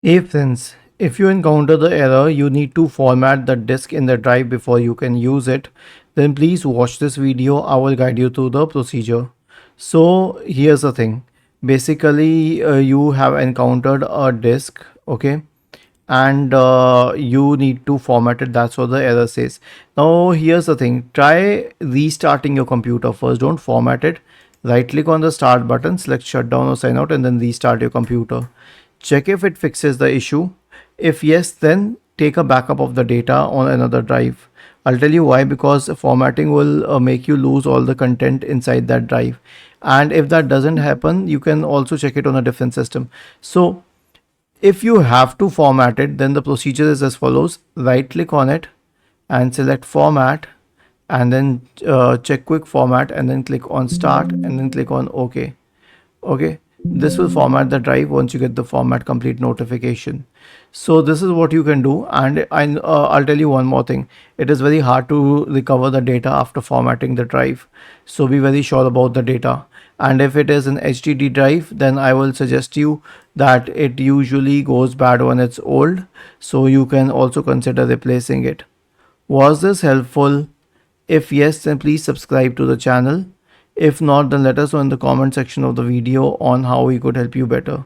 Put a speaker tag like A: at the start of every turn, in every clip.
A: Hey friends, if you encounter the error you need to format the disk in the drive before you can use it, then please watch this video. I will guide you through the procedure. So here's the thing. Basically, you have encountered a disk, okay, and you need to format it. That's what the error says. Now here's the thing. Try restarting your computer first. Don't format it. Right click on the start button, select shutdown or sign out, and then restart your computer. Check if it fixes the issue. If yes, then take a backup of the data on another drive. I'll tell you why, because formatting will make you lose all the content inside that drive. And if that doesn't happen, you can also check it on a different system. So if you have to format it, then the procedure is as follows. Right click on it and select format, and then check quick format, and then click on start, and then click on OK. Okay, this will format the drive once you get the format complete notification. So this is what you can do. And I'll tell you one more thing. It is very hard to recover the data after formatting the drive, so be very sure about the data. And if it is an HDD drive, then I will suggest you that it usually goes bad when it's old, so you can also consider replacing it. Was this helpful? If yes, then please subscribe to the channel. If not, then let us know in the comment section of the video on how we could help you better.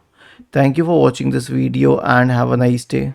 A: Thank you for watching this video and have a nice day.